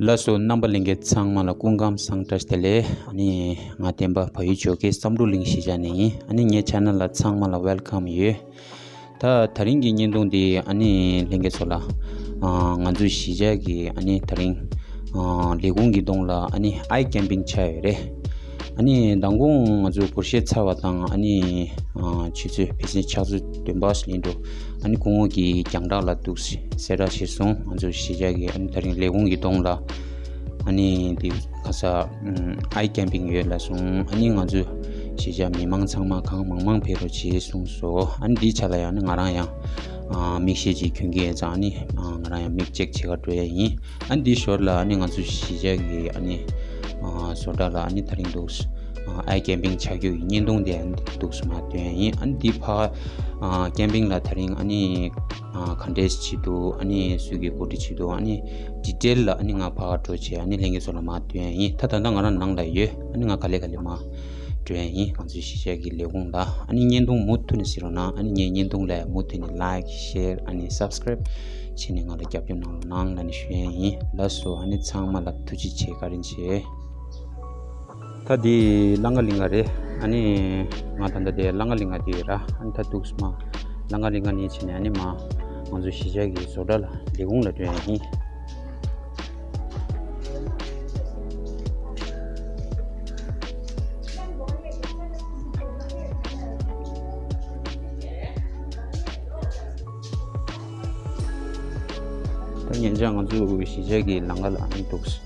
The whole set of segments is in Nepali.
laso number linget sang mala kungam sang tele ani nga Temba phayu ke Samdupling sijani ani nye channel la sang mala welcome ye ta tharing gi nyendong di ani linget sola nganju sija gi ani tharing legung gi dongla ani eye camping chae re ani dangung aju purshe chawa tang ani chiche pisi chazu dembas lindo ani kongo gi kyangda la tusi sera shisong aju sija gi ani tharing legung gi dongla ani di khasa eye camping ye la sung ani ngaju sija mimang changma khang mangmang phero chi sung so ani di chala ya ngara ya mixi ji kyungge ja ani ngara ya mix check chega to yi ani di shor la ani ngaju sija gi ani soda la ani tharing dos eye camping chagyo nyendong de dos ma de yi ani di pha camping la tharing ani khandes chido ani sugi kodi chido ani detail la ani nga pha to che ani lenge sola ma de yi thata na ngara nang la ye ani nga kale kale ma de yi kanji shi gi legung da ani nyendong mut ni sirona ani nyendong la mut ni like share ani subscribe chini nga la kyap yom nang na ni shwe yi la so ani changma la tuji che karin che tadi langalinga re ani nga tanda de langalinga di ra anta tuksma langalinga ni chine ani ma manju shijagi sodal legung la de hi yanjang aju shijagi langala ani tuks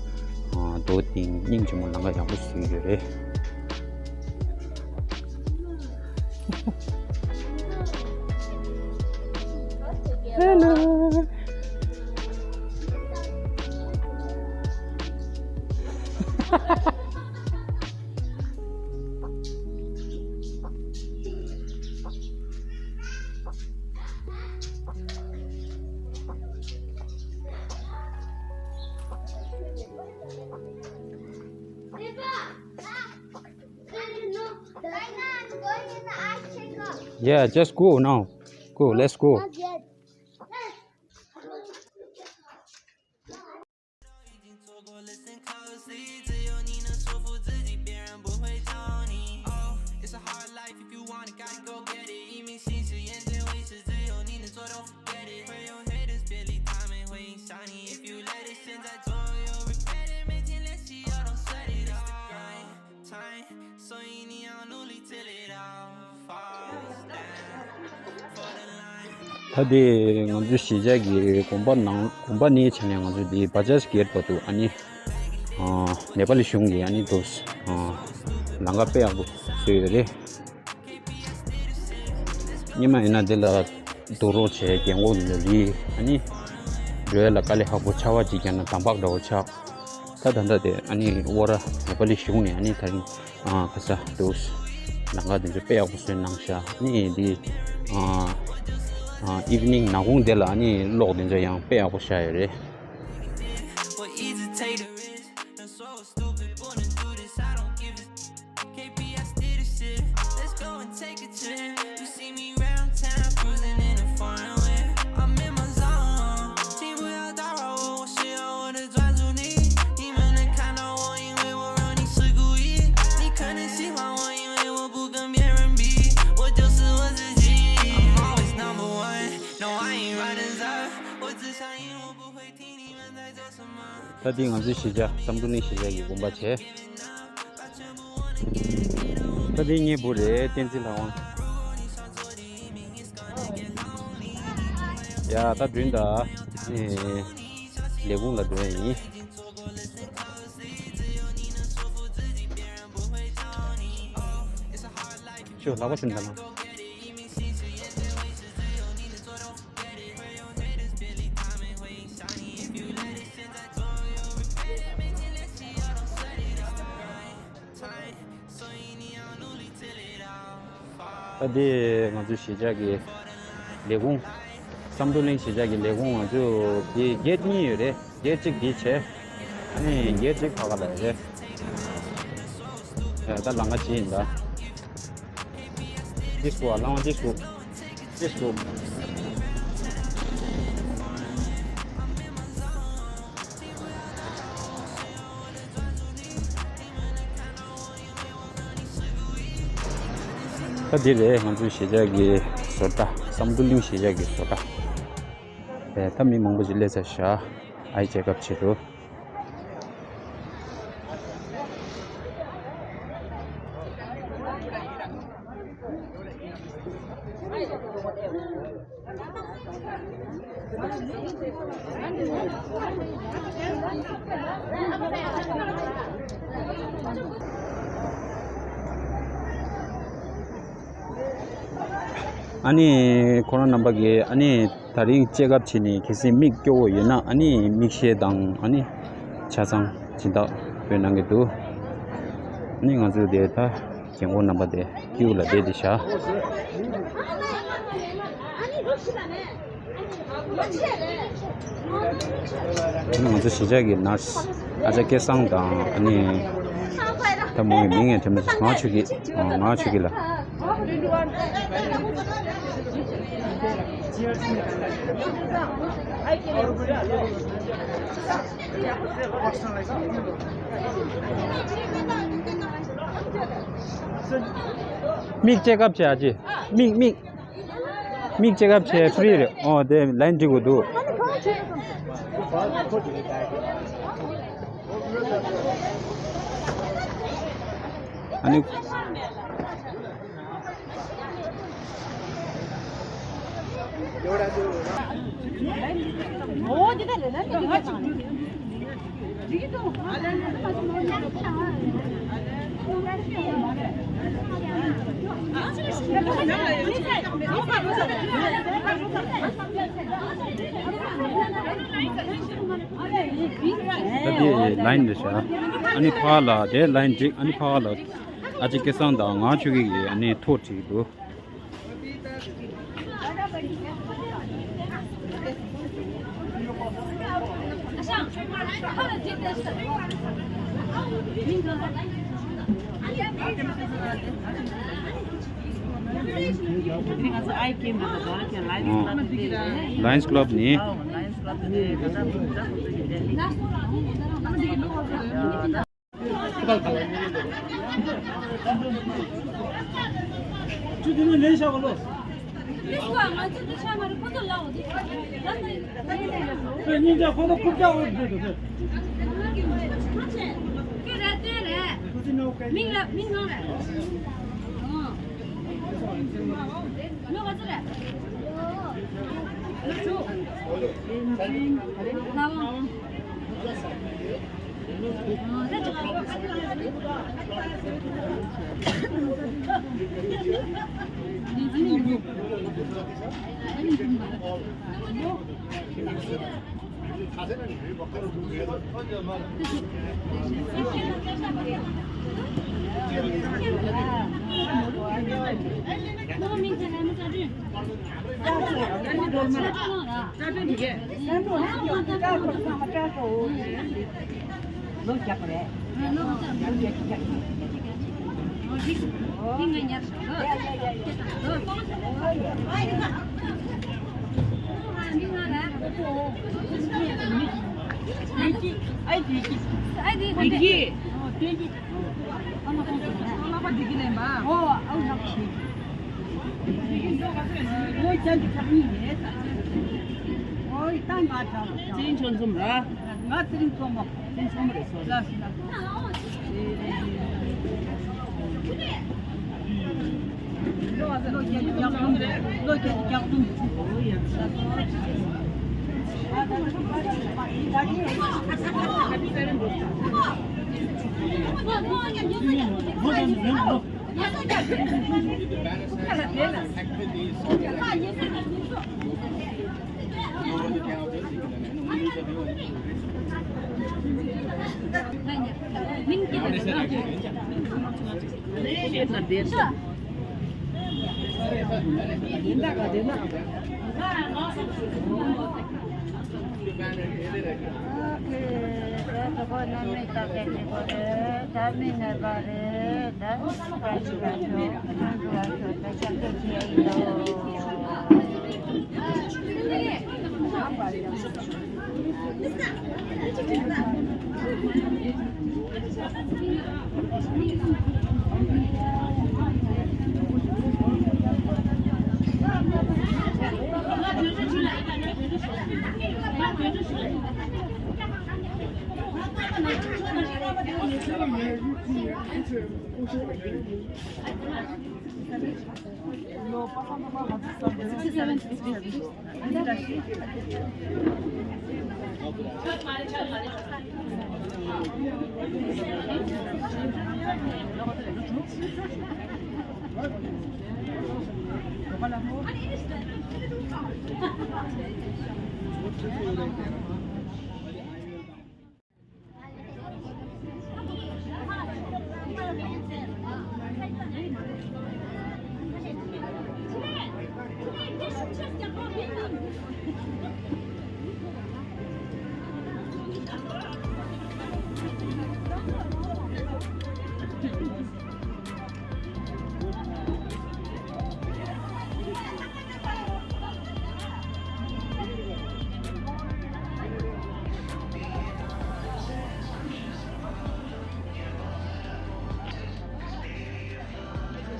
do ting ning chung langa ya bu sui re hello Yeah, just go now. Go, let's go. It's a hard life if you want it, gotta go get it. 一鸣心事眼见为实，只有你能做，don't forget it。会有 haters 别理他们，会影响你。If you let it， 现在做有 regret it， 每天练习要 don't sweat it。It's the grind time， 所以你要努力 till it all falls down for the line。 tadi ngaju shijagi komba ni chane ngaju di bajaj gate patu ani nepali shungi ani dos langa pe abu sire nima ina de la doro che gengo li ani rela kale ha bo chawa ji kana tambak do cha ta danda de ani wara nepali shungi ani thari khasa dos langa de pe abu se nangsha ni di evening nagung de la ani log den yang pe abu sha re tadi ngaju shija Samdupling shija gi bomba che tadi nye bure tenzi lawang ya ta drinda legung la dre yi sho lawa chunda na tadi ngaju shijagi legung Samdupling shijagi legung aju di gate ni re gate chik di che ani gate chik phaga la re ta langa chi inda this one langa this one dire nganzu 시작이 sorta samdulling 시작이 sorta tammi mongbo jile sa sha eye checkup chido 아니 코로나 남바게 아니 다리 체크업 치니 계시 미교 예나 아니 믹시에당 아니 차상 진다 변한게도 아니 가서 데이터 경고 남바데 키울라 데디샤 아니 먼저 시작이 나스 아저께 상당 아니 담모 명예 좀 맞추기라 믹 체크업 해야지 믹 체크업 해 프리를 네 라인 지고도 아니 라인 되셔 아니 파라 데 라인 직 아니 파라 아직 계산다 가 주기 아니 토티도 라이언스 클럽 니 주주는 내셔걸로 ninja khodo kupja ho de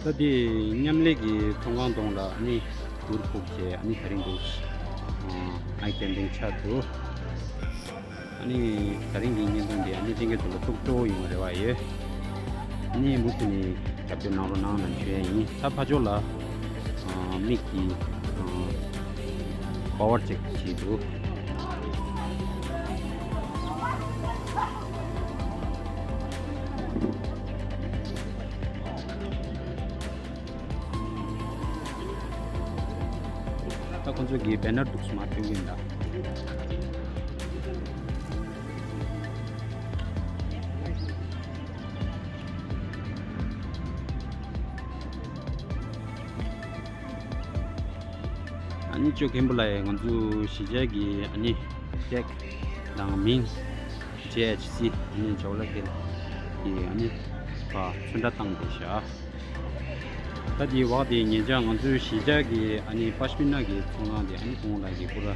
Tadi nyamlegi Tonggang la ani durpukje ani taringdu ai camping chatu ani taringi nyendong de ani jinge tu tukto yung rewa ye ani mutini kapyo nalo na nan chue yi ta pajola miki power check chi du 저기 배너 뚝 스마트 용인다. 아니 저 gemblai nganju 시작이 아니 tek 당민 JHC 아니 Jawalakhel 이 아니 바 춘다땅 대샤 tadi wadi nyejang anju shijagi ani pashminagi thongandi ani thonglagi pura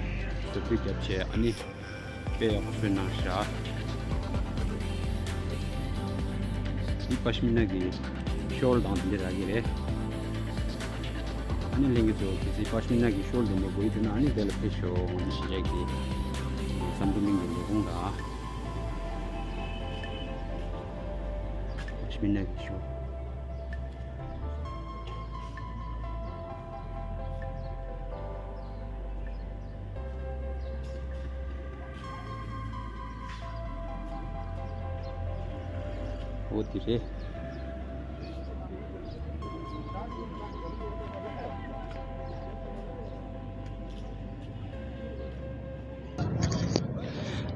sepi japche ani pe apsuna sha i pashminagi shawl dandi ragire ani lengi jo kisi pashminagi shawl dende boiduna ani del pesho shijagi samdupling longa pashminagi shawl 어디래?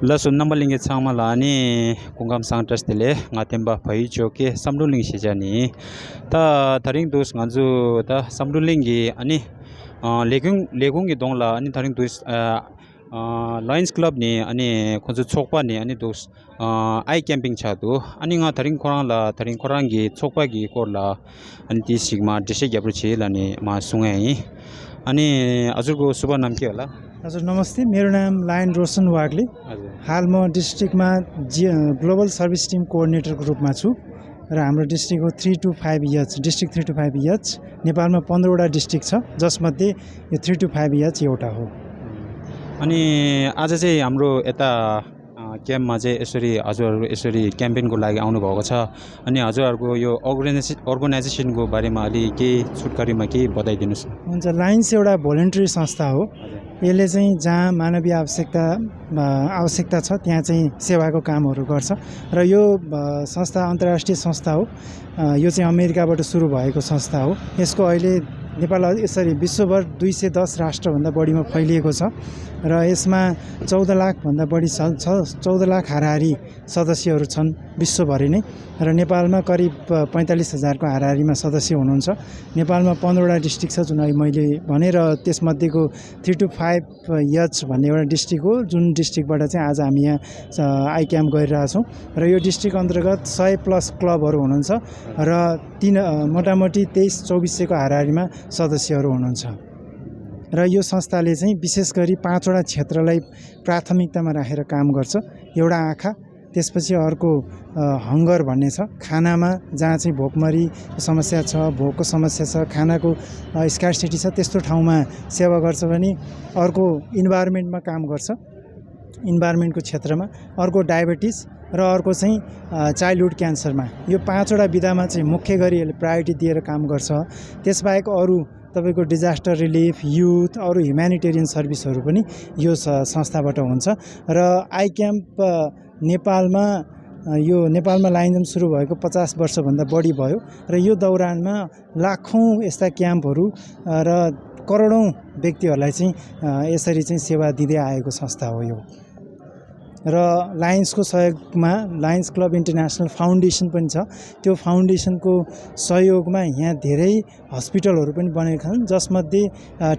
Lasun nambalinge changmala ani kungam sangtras tele nga Temba phai choke Samdupling sijani ta tharing dus nganju ta Samdupling gi ani legung gi dongla ani tharing dus Lions Club ni ani khonju chokpa ni ani dos ai camping chadu ani nga tharing khorang gi chokpa gi korla ani ti sigma district approach lani ma sungai अनि हजुरको शुभ नाम के होला हजुर नमस्ते मेरो नाम लायन रोशन वाग्ले हाल म डिस्ट्रिक्टमा ग्लोबल सर्भिस टिम कोअर्डिनेटरको रूपमा छु र हाम्रो डिस्ट्रिक्ट हो 3 to 5 years district 3 to 5 years नेपालमा 15 वटा डिस्ट्रिक्ट छ जसमध्ये यो 3 to 5 इयर्स एउटा हो अनि आज चाहिँ हाम्रो यता क्याम्पमा चाहिँ यसरी हजुरहरु यसरी क्याम्पेनको लागि आउनु भएको छ अनि हजुरहरुको यो अर्गनाइजेसनको बारेमा अलि के छुटकारीमा के बताइदिनुस् हुन्छ लाइन्स एउटा भोलन्टरी संस्था हो यसले चाहिँ जहाँ मानवीय आवश्यकता छ त्यहाँ चाहिँ सेवाको कामहरू गर्छ र यो संस्था अन्तर्राष्ट्रिय संस्था हो यो चाहिँ अमेरिकाबाट सुरु भएको संस्था हो यसको अहिले नेपाल यसरी विश्वभर 210 राष्ट्रभन्दा बढीमा फैलिएको छ र यसमा 14 लाख भन्दा बढी 14 लाख हाराहारी सदस्यहरू छन् विश्वभरि नै र नेपालमा करिब 45,000 को हाराहारीमा सदस्य हुनुहुन्छ नेपालमा 15 वटा डिस्ट्रिक्ट छ जुन मैले भने र त्यसमध्येको 3 to 5 इयर्स भन्ने एउटा डिस्ट्रिक्ट हो जुन डिस्ट्रिक्टबाट चाहिँ आज हामी यहाँ आई क्याम्प गरिरहेछौँ र यो डिस्ट्रिक्ट अन्तर्गत 100+ क्लबहरू हुनुहुन्छ र मोटामोटी 23-2400 को हाराहारीमा सदस्यहरू हुनुहुन्छ र यो संस्थाले चाहिँ विशेष गरी 5 वटा क्षेत्रलाई प्राथमिकतामा राखेर काम गर्छ एउटा आँखा त्यसपछि अर्को हंगर भन्ने छ खानामा जहाँ चाहिँ भोकमरीको समस्या छ भोकको समस्या छ खानाको स्कार्सिटी छ त्यस्तो ठाउँमा सेवा गर्छ भने अर्को इन्भाइरोमेन्टमा काम गर्छ इन्भाइरोमेन्टको क्षेत्रमा अर्को डायबिटिस र अर्को चाहिँ चाइल्डहुड क्यान्सरमा। यो 5वटा विधामा चाहिँ मुख्य गरी यसले प्रायोरिटी दिएर काम गर्छ। त्यसबाहेक अरू तपाईँको डिजास्टर रिलिफ, युथ, अरू ह्युम्यानिटेरियन सर्भिसहरू पनि यो संस्थाबाट हुन्छ। र आई क्याम्प नेपालमा लाइन्जम सुरु भएको 50 वर्षभन्दा बढी भयो र यो दौरानमा लाखौँ यस्ता क्याम्पहरू र करोडौँ व्यक्तिहरूलाई चाहिँ यसरी चाहिँ सेवा दिँदै आएको संस्था हो यो। र लायन्सको सहयोगमा लायन्स क्लब इन्टरनेसनल फाउन्डेसन पनि छ। त्यो फाउन्डेसनको सहयोगमा यहाँ धेरै हस्पिटलहरू पनि बनेका छन्, जसमध्ये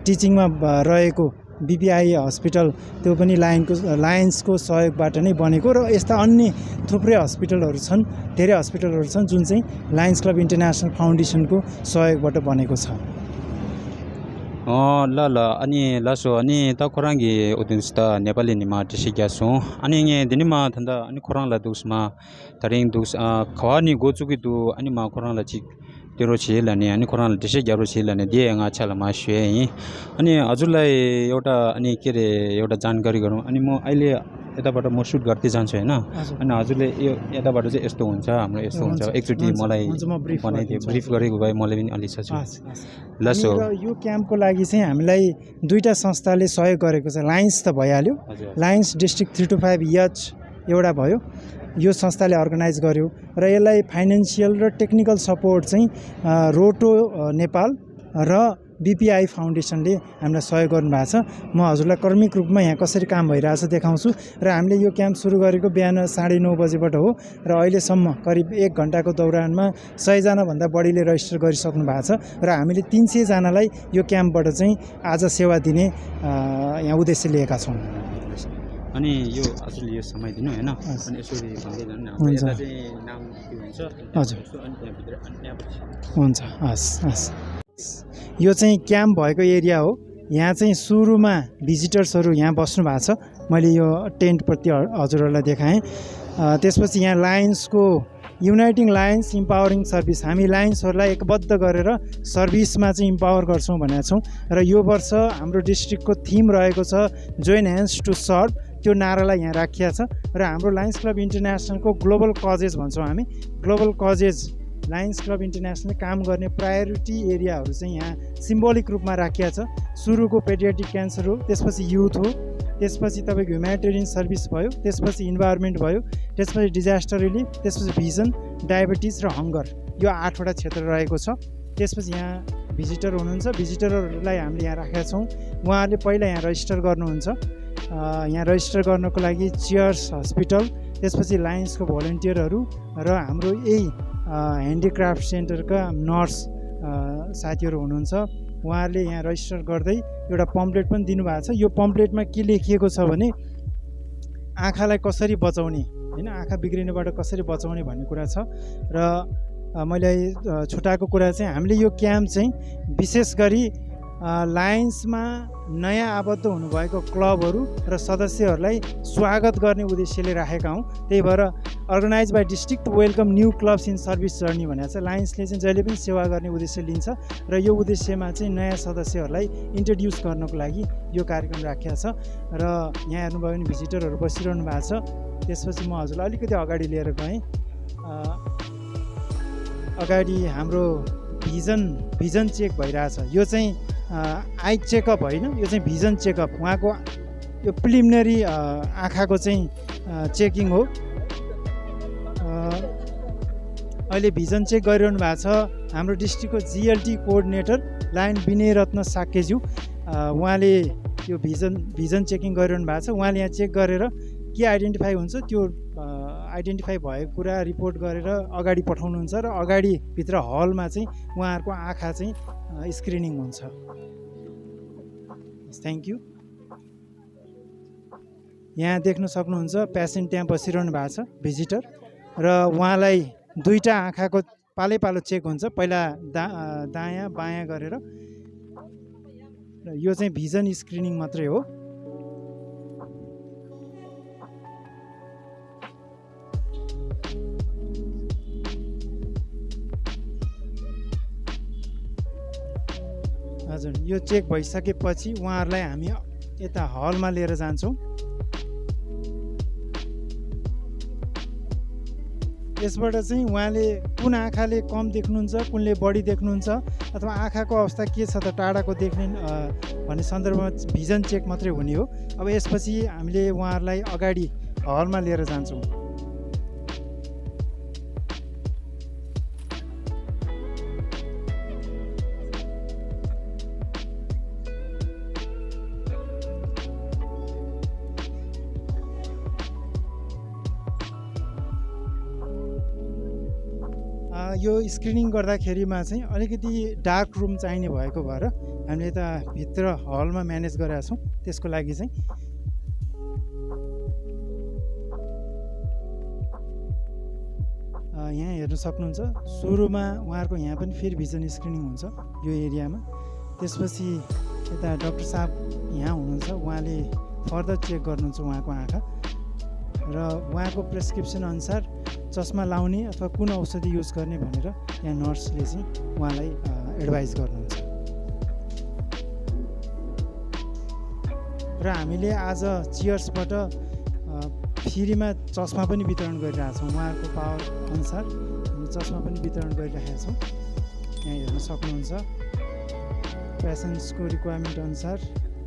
टिचिङमा रहेको बीपीआई हस्पिटल त्यो पनि लायन्सको सहयोगबाट नै बनेको। र यस्ता अन्य थुप्रै हस्पिटलहरू छन्, धेरै हस्पिटलहरू छन् जुन चाहिँ लायन्स क्लब इन्टरनेसनल फाउन्डेसनको सहयोगबाट बनेको छ। ल अनि लासो अनि त खोराङ्गी उदिन्स्ता नेपाली निमा टिसिग्यासु अनि दिनिमा थन्दा अनि खोराङला दुसमा तरिङ दुस खवानी गोचुकी दु अनि मा खोराङला छि तेरो छिलाने अनि खोराङला टिसिग्यारो छिलाने दिएङा छलमा श्वे अनि हजुरलाई एउटा अनि के रे एउटा जानकारी गरौँ। अनि म अहिले यताबाट म सुट गर्दै जान्छु हैन, अनि हजुरले यो यताबाट चाहिँ यस्तो हुन्छ, हाम्रो यस्तो हुन्छ, एकचोटि मलाई बनाइदिए ब्रिफ गरेको भए मलाई पनि अलि सजिलो। लसो यो क्याम्पको लागि चाहिँ हामीलाई दुईटा संस्थाले सहयोग गरेको छ। लायन्स त भइहाल्यो, लायन्स डिस्ट्रिक्ट 3 to 5 EH एउटा भयो, यो संस्थाले अर्गनाइज गर्यो। र यसलाई फाइनेन्सियल र टेक्निकल सपोर्ट चाहिँ रोटो नेपाल र बीपीआई फाउन्डेसनले हामीलाई सहयोग गर्नुभएको छ। म हजुरलाई क्रमिक रूपमा यहाँ कसरी काम भइरहेछ देखाउँछु। र हामीले यो क्याम्प सुरु गरेको बिहान 9:30 बजेबाट हो र अहिलेसम्म करिब 1 घण्टाको दौरानमा 100 जनाभन्दा बढीले रजिस्टर गरिसक्नु भएको छ। र हामीले 300 जनालाई यो क्याम्पबाट चाहिँ आज सेवा दिने यहाँ उद्देश्य लिएका छौँ। अनि यो हजुरले यो समय दिनु हैन, अनि यसरी भन्दै जानु न, यता चाहिँ नाम के हुन्छ हजुर, अनि त्यहाँभित्र अनि त्यहाँपछि हुन्छ। हस् यो चाहिँ क्याम्प भएको एरिया हो। यहाँ चाहिँ सुरुमा भिजिटर्सहरू यहाँ बस्नु भएको छ, मैले यो टेन्टप्रति हजुरहरूलाई देखाएँ। त्यसपछि यहाँ लायन्सको युनाइटिङ लायन्स इम्पावरिङ सर्भिस, हामी लायन्सहरूलाई एकबद्ध गरेर सर्भिसमा चाहिँ इम्पावर गर्छौँ भनेका छौँ। र यो वर्ष हाम्रो डिस्ट्रिक्टको थिम रहेको छ जोइन ह्यान्ड्स टु सर्भ, त्यो नारालाई यहाँ राखिया छ। र हाम्रो लायन्स क्लब इन्टरनेसनलको ग्लोबल कजेज भन्छौँ हामी, global causes Lions Club international काम गर्ने प्रायोरिटी एरियाहरू चाहिँ यहाँ सिम्बोलिक रूपमा राखिया छ। सुरुको पेडियाट्रिक क्यान्सर हो, त्यसपछि युथ हो, त्यसपछि तपाईँको ह्युम्यानिटेरियन सर्भिस भयो, त्यसपछि इन्भाइरोमेन्ट भयो, त्यसपछि डिजास्टर रिलिफ, त्यसपछि भिजन, डायबिटिज र हङ्गर, यो 8वटा क्षेत्र रहेको छ। त्यसपछि यहाँ भिजिटर हुनुहुन्छ, भिजिटरहरूलाई हामीले यहाँ राखेका छौँ। उहाँहरूले पहिला यहाँ रजिस्टर गर्नुहुन्छ। यहाँ रजिस्टर गर्नको लागि चियर्स हस्पिटल, त्यसपछि लायन्सको भोलिन्टियरहरू र हाम्रो यही ह्यान्डिक्राफ्ट सेन्टरका नर्स साथीहरू हुनुहुन्छ। उहाँहरूले यहाँ रजिस्टर गर्दै एउटा पम्पलेट पनि दिनुभएको छ। यो पम्पलेटमा के लेखिएको छ भने आँखालाई कसरी बचाउने हैन, आँखा बिग्रिनेबाट कसरी बचाउने भन्ने कुरा छ। र मैले छुटाएको कुरा चाहिँ हामीले यो क्याम्प चाहिँ विशेष गरी लायन्समा नयाँ आबद्ध हुनुभएको क्लबहरू र सदस्यहरूलाई स्वागत गर्ने उद्देश्यले राखेका हौँ। त्यही भएर organise by district welcome new clubs in service journey भनेर चाहिँ लायन्सले चाहिँ जहिले पनि सेवा गर्ने उद्देश्य लिन्छ र यो उद्देश्यमा चाहिँ नयाँ सदस्यहरूलाई इन्ट्रोड्युस गर्नको लागि यो कार्यक्रम राखिएको छ। र यहाँ हेर्नुभयो भने भिजिटरहरू बसिरहनु भएको छ। त्यसपछि म हजुरलाई अलिकति अगाडि लिएर गएँ। अगाडि हाम्रो भिजन चेक भइरहेछ। यो चाहिँ आई चेकअप होइन, यो चाहिँ भिजन चेकअप। उहाँको यो प्रिलिमिनरी आँखाको चाहिँ चेकिङ हो। अहिले भिजन चेक गरिरहनु भएको छ हाम्रो डिस्ट्रिक्टको जिएलटी कोअर्डिनेटर लायन विनय रत्न साकेज्यू। उहाँले यो भिजन चेकिङ गरिरहनु भएको छ। उहाँले यहाँ चेक गरेर के आइडेन्टिफाई हुन्छ त्यो आइडेन्टिफाई भएको कुरा रिपोर्ट गरेर अगाडि पठाउनुहुन्छ र अगाडि भित्र हलमा चाहिँ उहाँहरूको आँखा चाहिँ स्क्रिनिङ हुन्छ। Thank you. यहाँ देख्न सक्नुहुन्छ पेसेन्ट त्यहाँ बसिरहनु भएको छ भिजिटर, र उहाँलाई दुईवटा आँखाको पालै पालो चेक हुन्छ, पहिला दायाँ बायाँ गरेर। र यो चाहिँ भिजन स्क्रिनिङ मात्रै हो। हजुर, यो चेक भइसकेपछि उहाँहरूलाई हामी यता हलमा लिएर जान्छौँ। यसबाट चाहिँ उहाँले कुन आँखाले कम देख्नुहुन्छ, कुनले बढी देख्नुहुन्छ, अथवा आँखाको अवस्था के छ त टाढाको देख्ने भन्ने सन्दर्भमा भिजन चेक मात्रै हुने हो। अब यसपछि हामीले उहाँहरूलाई अगाडि हलमा लिएर जान्छौँ। यो स्क्रिनिङ गर्दाखेरिमा चाहिँ अलिकति डार्क रुम चाहिने भएको भएर हामीले यता भित्र हलमा म्यानेज गरेका छौँ। त्यसको लागि चाहिँ यहाँ हेर्न सक्नुहुन्छ, सुरुमा उहाँहरूको यहाँ पनि फेरि भिजन स्क्रिनिङ हुन्छ यो एरियामा। त्यसपछि यता डाक्टर साहब यहाँ हुनुहुन्छ, उहाँले फर्दर चेक गर्नुहुन्छ उहाँको आँखा र उहाँको प्रेस्क्रिप्सन अनुसार चस्मा लाउने अथवा कुन औषधि युज गर्ने भनेर यहाँ नर्सले चाहिँ उहाँलाई एडभाइस गर्नुहुन्छ। र हामीले आज चियर्सबाट फ्रीमा चस्मा पनि वितरण गरिरहेका छौँ। उहाँहरूको पावर अनुसार हामी चस्मा पनि वितरण गरिरहेका छौँ। यहाँ हेर्न सक्नुहुन्छ, पेसेन्ट्सको रिक्वायरमेन्ट अनुसार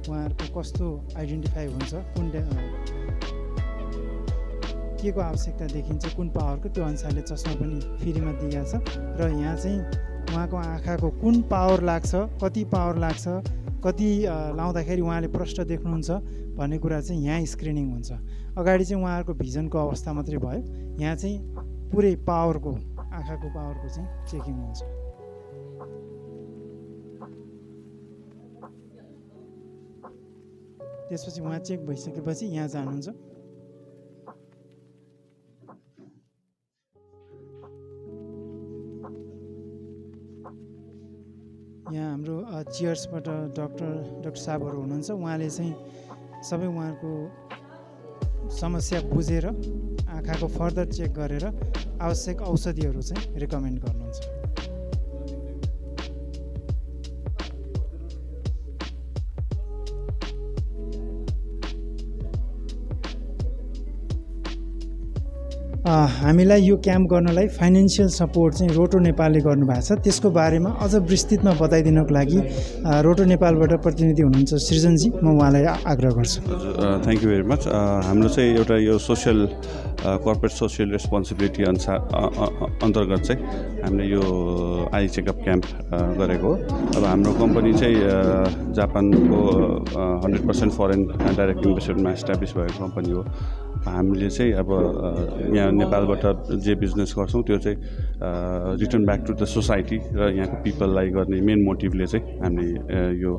उहाँहरूको कस्तो आइडेन्टिफाई हुन्छ, कुन के को आवश्यकता देखिन्छ, कुन पावरको, त्यो अनुसारले चस्मा पनि फ्रीमा दिएको छ। र यहाँ चाहिँ उहाँको आँखाको कुन पावर लाग्छ, कति पावर लाग्छ, कति लाउँदाखेरि उहाँले प्रष्ट देख्नुहुन्छ भन्ने कुरा चाहिँ यहाँ स्क्रिनिङ हुन्छ। अगाडि चाहिँ उहाँहरूको भिजनको अवस्था मात्रै भयो, यहाँ चाहिँ पुरै पावरको, आँखाको पावरको चाहिँ चेकिङ हुन्छ। त्यसपछि उहाँ चेक भइसकेपछि यहाँ जानुहुन्छ। यहाँ हाम्रो चियर्सबाट डाक्टर साहबहरू हुनुहुन्छ, उहाँले चाहिँ सबै उहाँहरूको समस्या बुझेर आँखाको फर्दर चेक गरेर आवश्यक औषधिहरू चाहिँ रिकमेन्ड गर्नुहुन्छ। हामीलाई यो क्याम्प गर्नलाई फाइनेन्सियल सपोर्ट चाहिँ रोटो नेपालले गर्नुभएको छ। त्यसको बारेमा अझ विस्तृतमा बताइदिनको लागि रोटो नेपालबाट प्रतिनिधि हुनुहुन्छ सृजनजी, म उहाँलाई आग्रह गर्छु। Thank you very much. हाम्रो चाहिँ एउटा यो सोसियल कर्पोरेट सोसियल रेस्पोन्सिबिलिटी अनुसार अन्तर्गत चाहिँ हामीले यो आई चेकअप क्याम्प गरेको हो। अब हाम्रो कम्पनी चाहिँ जापानको 100% फरेन डाइरेक्ट इन्भेस्टमेन्टमा इस्टाब्लिस भएको कम्पनी हो। हामीले चाहिँ अब यहाँ नेपालबाट जे बिजनेस गर्छौँ त्यो चाहिँ return back to the society र यहाँको पिपललाई गर्ने मेन मोटिभले चाहिँ हामीले यो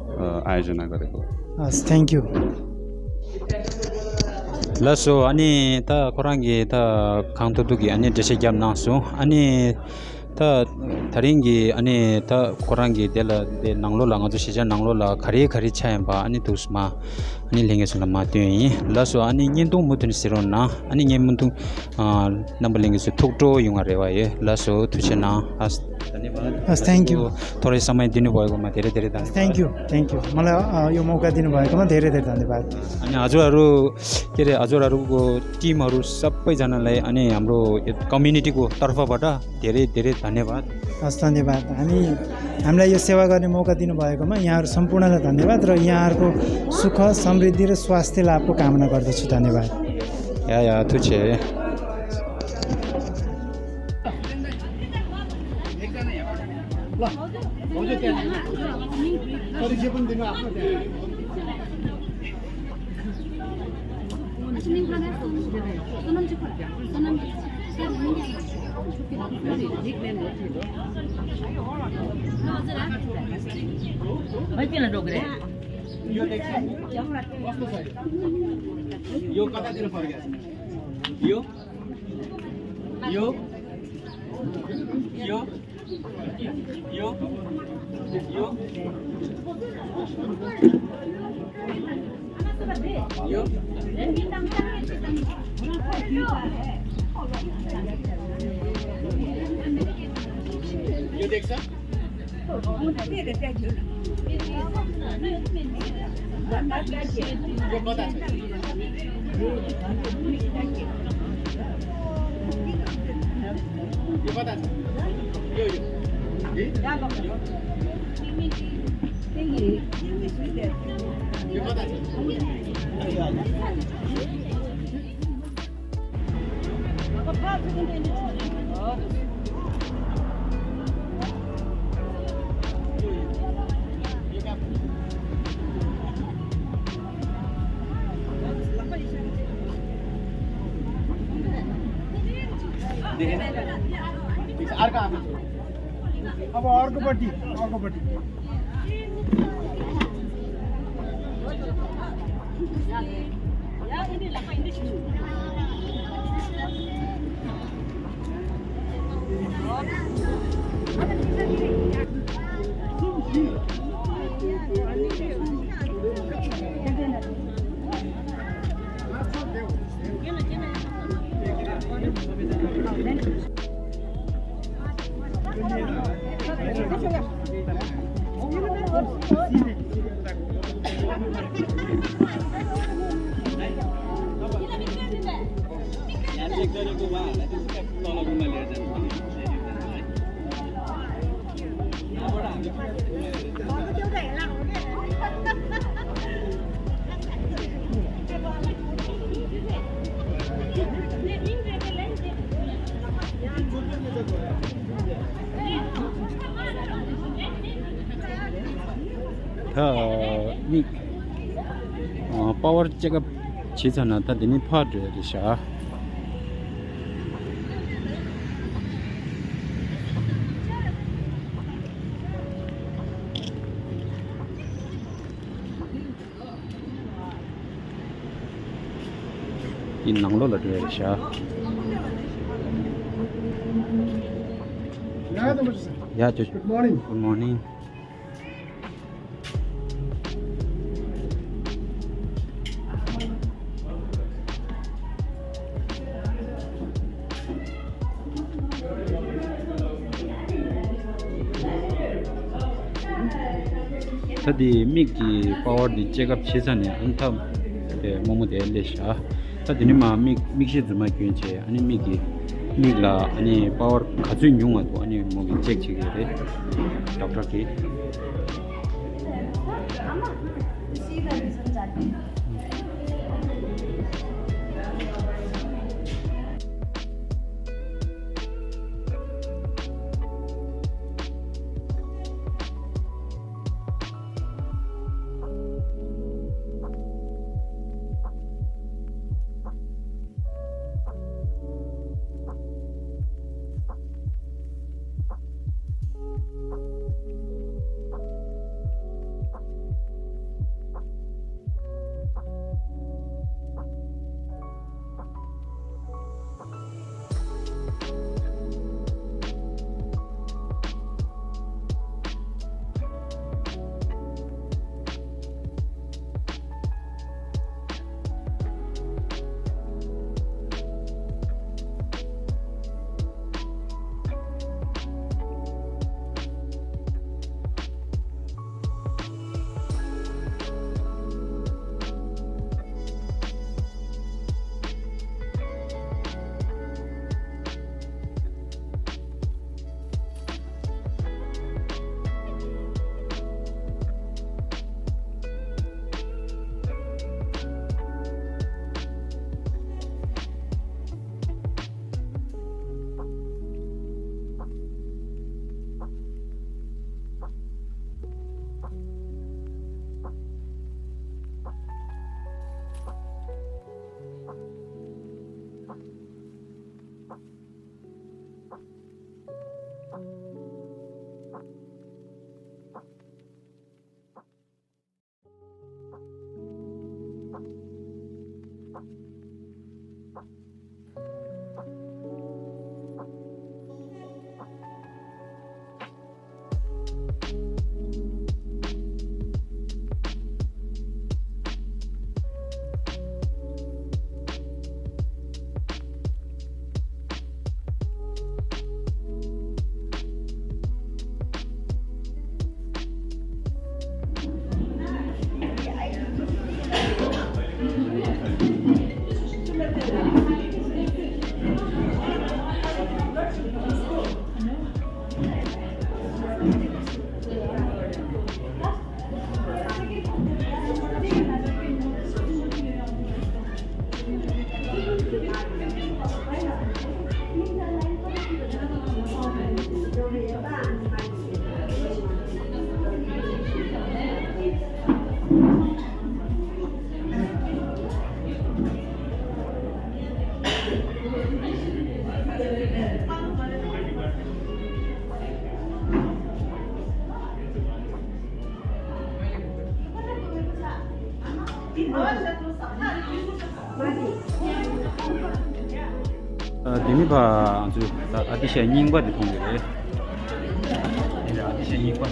आयोजना गरेको। हस्, थ्याङ्क यू। ल सो अनि त कोराङ्गी त खाउँतो दुगी अनि त्यसै ग्याम नासु अनि त थरिङ्गी अनि त कोराङ्गी देला दे नङलो लङ जो सिजा नङलो ल खरी खरी छाय बा अनि तुसमा अनि लिङ्गे सुलमा त्यो लसो अनि निन्तु मुतुन सिरोना अनि निमुन्तु नम्बर लिङ्गे सु थुक्टो युङ रेवा ये लसो तुछना हस् धन्यवाद। हस्, थ्याङ्क यू। थोरै समय दिनुभएकोमा धेरै धेरै धन्यवाद। थ्याङ्क यू मलाई यो मौका दिनुभएकोमा धेरै धेरै धन्यवाद। अनि हजुरहरू के अरे हजुरहरूको टिमहरू सबैजनालाई अनि हाम्रो कम्युनिटीको तर्फबाट धेरै धेरै धन्यवाद। हस्, धन्यवाद। हामीलाई यो सेवा गर्ने मौका दिनुभएकोमा यहाँहरू सम्पूर्णलाई धन्यवाद र यहाँहरूको सुख समृद्धि र स्वास्थ्य लाभको कामना गर्दछु। धन्यवाद। या तुछे यो कतातिर फर्केछ यो यो यो यो यो यो यो देख्छ यो कता छ यो कता छ यो यो कता छ देखेन ठिक छ अर्को आमा अब अर्कोपट्टि एक गरेको उहाँहरूलाई त्यसै तल गुम्बा लिएर जानु power checkup 치잖아. 다 되니 파드야 되샤. 인낭로 되샤. Yeah, just good morning. Good morning. tadi miki power di checkup chesane antam de momo de lesha tadi ni ma mixi zuma kyunche ani miki migla ani power khaju nyunga to ani mogi check chigere doctor ki Demi ba anzu adisha nyingwa de thongre. Ila adisha nyingwa.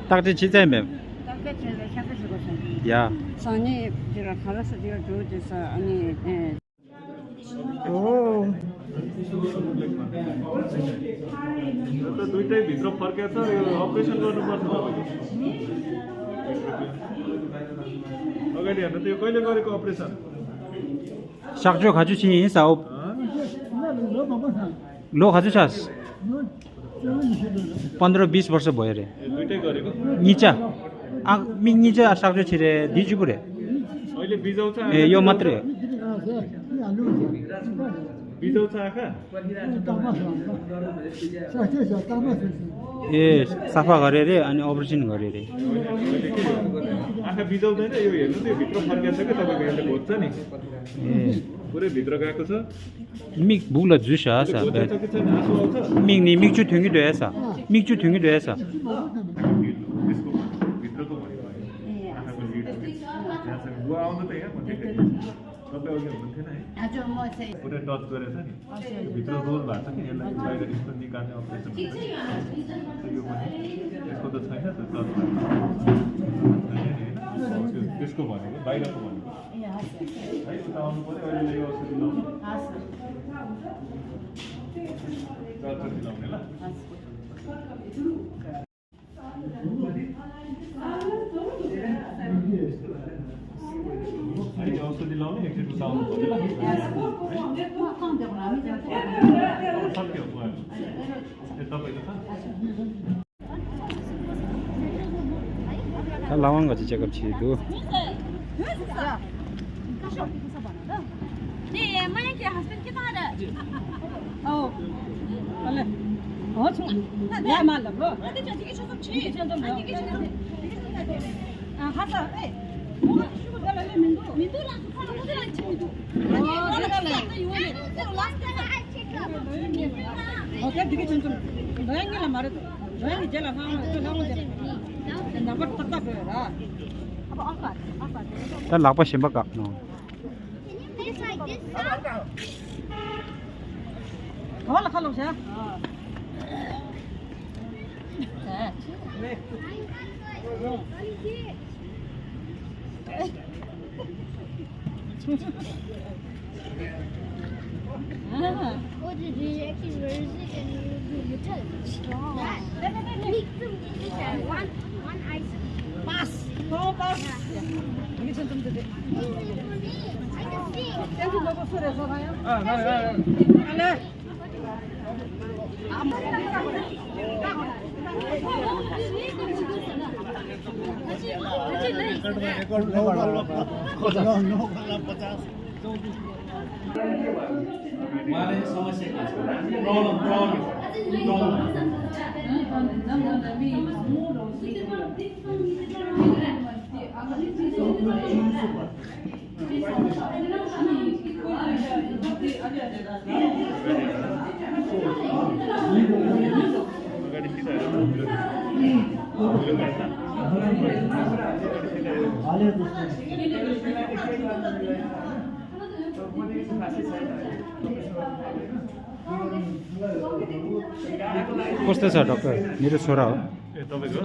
딱지 진짜 매. 야. 선이 제가 갈아서 제가 줘줘서 아니 예. ओ दुईटै भित्र फर्केछ यो अपरेसन गर्नुपर्छ अगाडि हेर्नु त यो कहिले गरेको अपरेसन 삭조 가주시 인사업. लो 가주 छास 15-20 वर्ष भयो रे दुईटै गरेको निचा आ मिङ निचा 삭조 छिरे दिजुपुरे अहिले बिजाउँछ ए यो मात्रै बिजाउँछ आँखा ए सफा गरे रे अनि अपरेसन गरे रे आँखा बिजाउँदैन यो हेर्नु त यो भित्र फर्केछ के तपाईको यसले घोज्छ नि ए पुरै भित्र गएको छ मिक बुला जुसा सा घोज्छ कि छैन आँसु आउँछ मिङ नि मिक छु थुङि दोएसा मिक छु थुङि दोएसा त्यसको भित्रको भनेको आँखाको लिड यहाँसँग बुवा आउनु त यहाँ भन्दै तपाईँ अघि हुनुहुन्थेन है हजुर म चाहिँ पुरै टच गरेछ नि भित्र रोल भएको छ कि यसलाई बाहिर यस्तो निकाल्ने अपरेसन यो पनि यसको त छैन त टच त्यसको भनेको बाहिरको भनेको है उता आउनु पऱ्यो अहिले यो औषधि लाउनु औषधि लाउने ल औषधि लाउने एकचोटि उता आउनु पर्यो ल सक्यो ए तपाईँको छ लावाङ गछि चेकअप छि दु ता लापा सेम्बा का नो होला खालौ छ What did you actually where is it and you tell it? One ice. Pass तो पास 이게 좀 되게 I can see. 땡큐 너무 술에서 가요 알레 उहाँले समस्या के छ प्रब्लम अगाडि कस्तो छ डाक्टर मेरो छोरा हो ए तपाईको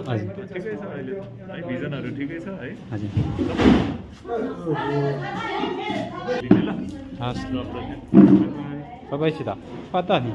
ठिकै छ अहिले है भिजनहरु ठिकै छ है हजुर लिनु ल हस् तपाईसित पत्ता नि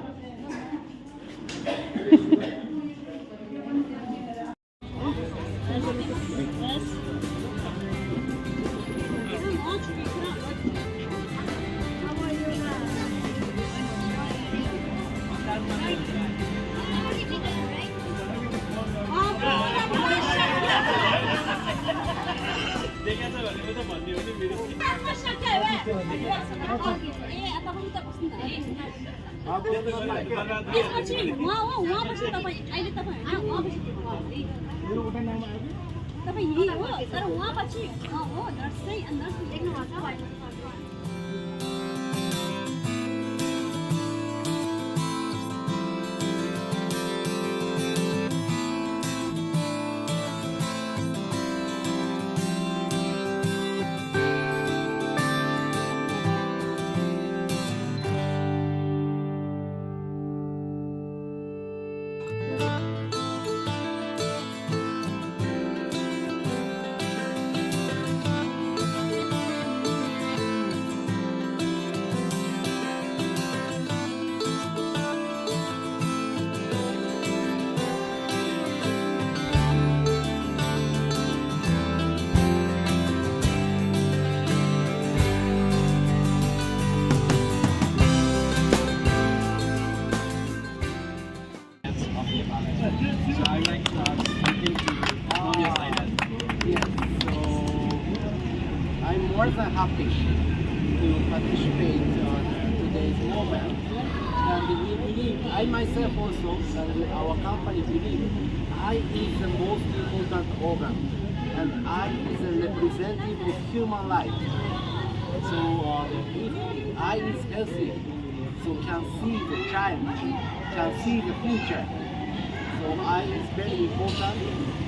So I like to ask something to obvious like that. Yes, so I'm more than happy to participate on today's moment. And we believe, I myself also, and our company believe, eye is the most important organ. And eye is a representative of human life. So if eye is healthy, so can see the child, can see the future. So eye is very important,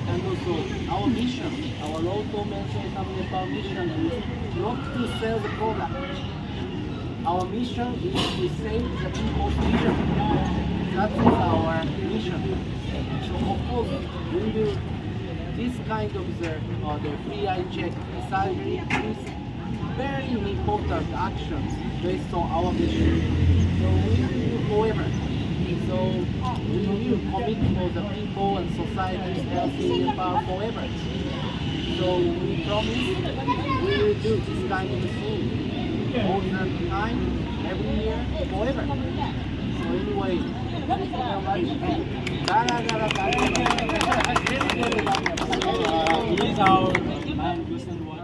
and also our mission, our ROHTO MENTHOLETUM NEPAL mission is not to sell the product. Our mission is to save the people's vision. That is our mission. So of course, we will this kind of the free eye check surgery is very important actions based on our mission. So we will do forever. So we will commit for the people and society's healthy and power forever. So we promise we will do this kind of thing all the time, every year, forever. So anyway, thank you very much. He is our man, Gustan one.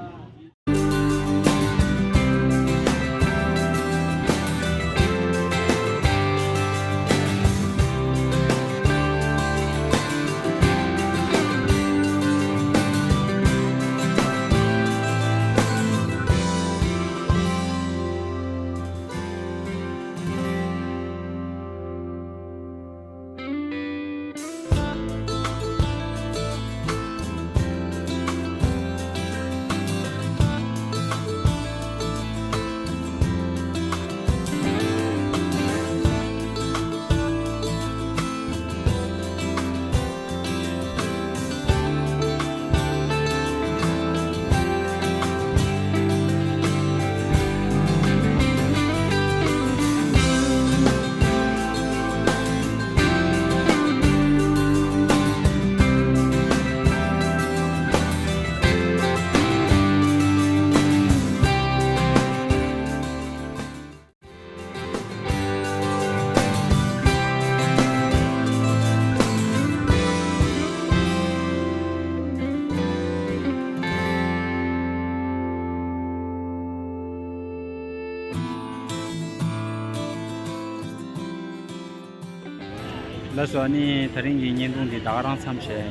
那说你他人家年冬的大让参些，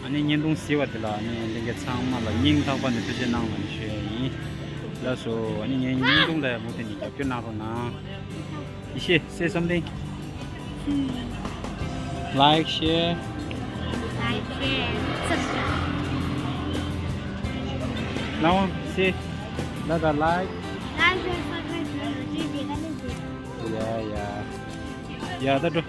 你年冬喜欢的了，你那个长嘛了，年到关的这些囊了些，那说你年冬的目的你就别拿了呢。一些 say something. Like, share. Like, share, subscribe. Now say, like. Like, share, subscribe. Yeah. Yeah, that.